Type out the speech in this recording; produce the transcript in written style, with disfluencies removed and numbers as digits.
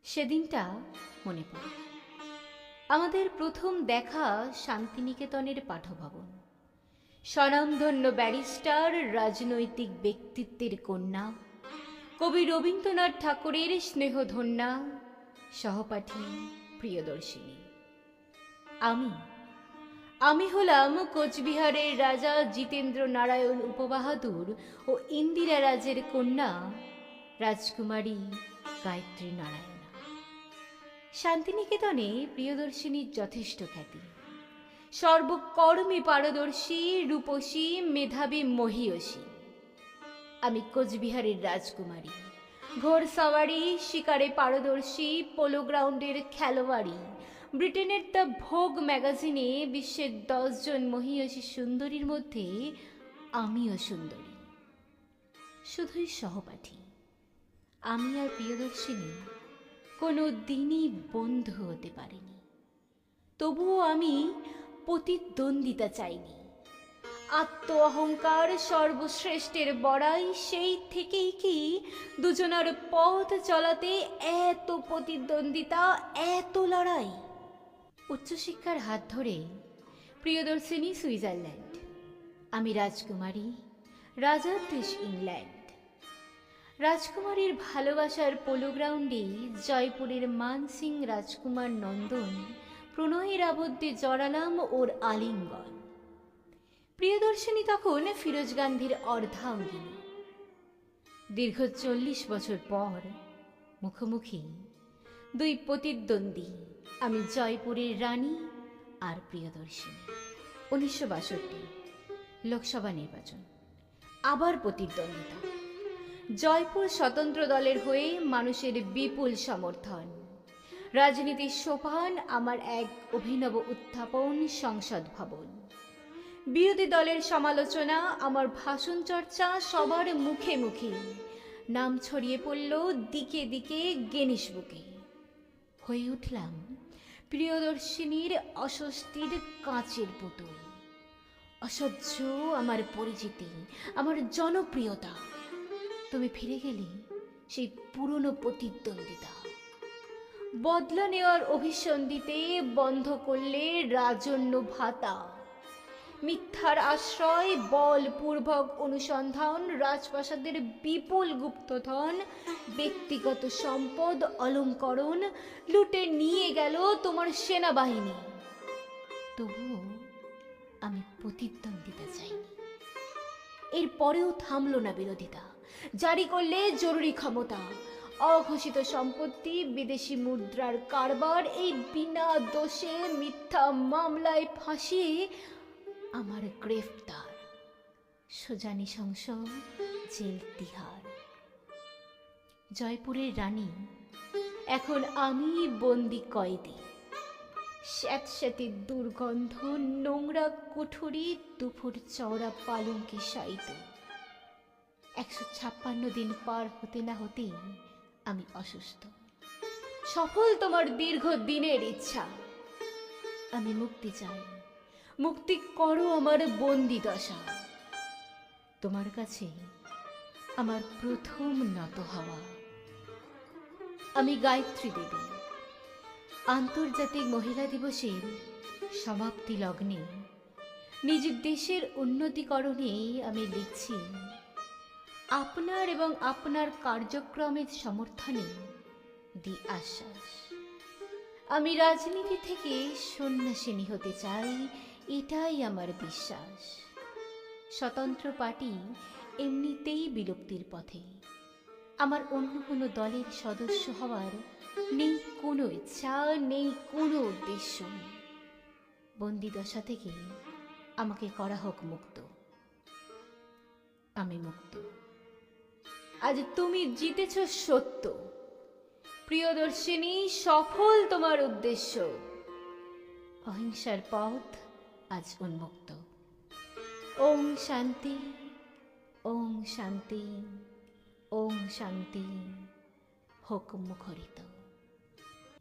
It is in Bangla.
সেদিনটা মনে পড়ে। আমাদের প্রথম দেখা শান্তিনিকেতনের পাঠভবন। স্বনামধন্য ব্যারিস্টার, রাজনৈতিক ব্যক্তিত্বের কন্যা, কবি রবীন্দ্রনাথ ঠাকুরের স্নেহধন্যা, সহপাঠী প্রিয়দর্শিনী। আমি হলাম কোচবিহারের রাজা জিতেন্দ্র নারায়ণ উপবাহাদুর ও ইন্দিরা রাজের কন্যা রাজকুমারী গায়ত্রী নারায়ণা। শান্তিনিকেতনে প্রিয়দর্শিনীর যথেষ্ট খ্যাতি। সর্বকর্মে পারদর্শী, রূপসী, মেধাবী, মহীয়সী। আমি কোচবিহারের রাজকুমারী, ঘোড়সাওয়ারি, শিকারে পারদর্শী, পোলো গ্রাউন্ডের খেলোয়াড়ি, ব্রিটেনের দ্য ভোগ ম্যাগাজিনে বিশ্বের 10 জন মহীয়সী সুন্দরীর মধ্যে আমিও সুন্দরী। শুধুই সহপাঠী। আমি আর প্রিয়দর্শিনী কোনো দিনই বন্ধু হতে পারিনি। তবুও আমি প্রতিদ্বন্দ্বিতা চাইনি। আত্ম অহংকার সর্বশ্রেষ্ঠের বড়াই, সেই থেকেই কি দুজনার পথ চলাতে এত প্রতিদ্বন্দ্বিতা, এত লড়াই? উচ্চশিক্ষার হাত ধরে প্রিয়দর্শিনী সুইজারল্যান্ড, আমি রাজকুমারী, রাজার দেশ ইংল্যান্ড। রাজকুমারীর ভালোবাসার পোলো গ্রাউন্ডে জয়পুরের মানসিং রাজকুমার নন্দন প্রণয়ের আবদ্ধে জড়ালাম ওর আলিঙ্গন। প্রিয়দর্শিনী তখন ফিরোজ গান্ধীর অর্ধাঙ্গিনী। দীর্ঘ 40 বছর পর মুখোমুখি দুই প্রতিদ্বন্দ্বী, আমি জয়পুরের রানী আর প্রিয়দর্শিনী। 1962 লোকসভা নির্বাচন, আবার প্রতিদ্বন্দ্বিতা। জয়পুর স্বতন্ত্র দলের হয়ে মানুষের বিপুল সমর্থন। রাজনীতির সোপান আমার এক অভিনব উত্থাপন সংসদ ভবন। বিরোধী দলের সমালোচনা, আমার ভাষণ চর্চা সবার মুখে মুখে। নাম ছড়িয়ে পড়ল দিকে দিকে গিনিস বুকে। হয়ে উঠলাম প্রিয়দর্শিনীর অস্বস্তির কাঁচের পুতুল। অসহ্য আমার পরিচিতি, আমার জনপ্রিয়তা। তুমি ফিরে গেলে সেই পুরনো প্রতিদ্বন্দ্বিতা। বদলা নেওয়ার অভিসন্ধিতে বন্ধ করলে রাজন্য ভাতা। মিথ্যার আশ্রয়, বলপূর্বক অনুসন্ধান, রাজপ্রাসাদের বিপুল গুপ্তধন, ব্যক্তিগত সম্পদ অলঙ্করণ লুটে নিয়ে গেল তোমার সেনাবাহিনী। তবুও আমি প্রতিদ্বন্দ্বিতা চাইনি। এরপরেও থামল না বিরোধিতা। জারি করলে জরুরি ক্ষমতা, অঘোষিত সম্পত্তি, বিদেশি মুদ্রার কারবার, এই বিনা দোষে মিথ্যা মামলায় ফাঁসিয়ে আমার গ্রেফতার, সোজা নৃশংস জেল তিহার। জয়পুরের রানী, এখন আমি বন্দি কয়েদি। স্যাঁতস্যাঁতে দুর্গন্ধ, নোংরা কুঠুরি, দুপুর চওড়া পালঙ্কে শায়িত। 156 দিন পার হতে না হতেই আমি অসুস্থ। সফল তোমার দীর্ঘ দিনের ইচ্ছা। আমি মুক্তি চাই, মুক্তি করো আমার বন্দি দশা। তোমার কাছে আমার প্রথম নত হওয়া। আমি গায়ত্রী দেবী। আন্তর্জাতিক মহিলা দিবসের সমাপ্তি লগ্নে নিজ দেশের উন্নতিকরণে আমি লিখছি, আপনার এবং আপনার কার্যক্রমের সমর্থনে দি আশ্বাস। আমি রাজনীতি থেকে সন্ন্যাসিনী হতে চাই, এটাই আমার বিশ্বাস। স্বতন্ত্র পার্টি এমনিতেই বিলুপ্তির পথে। আমার অন্য কোনো দলের সদস্য হওয়ার নেই কোনো ইচ্ছা, নেই কোনো উদ্দেশ্য। বন্দিদশা থেকে আমাকে করা হোক মুক্ত। আমি মুক্ত। আজ তুমি জিতেছ সত্য। প্রিয়দর্শিনী, সফল তোমার উদ্দেশ্য। অহিংসার পথ আজ উন্মুক্ত। ওং শান্তি, ওং শান্তি, ওং শান্তি হোক মুখরিত।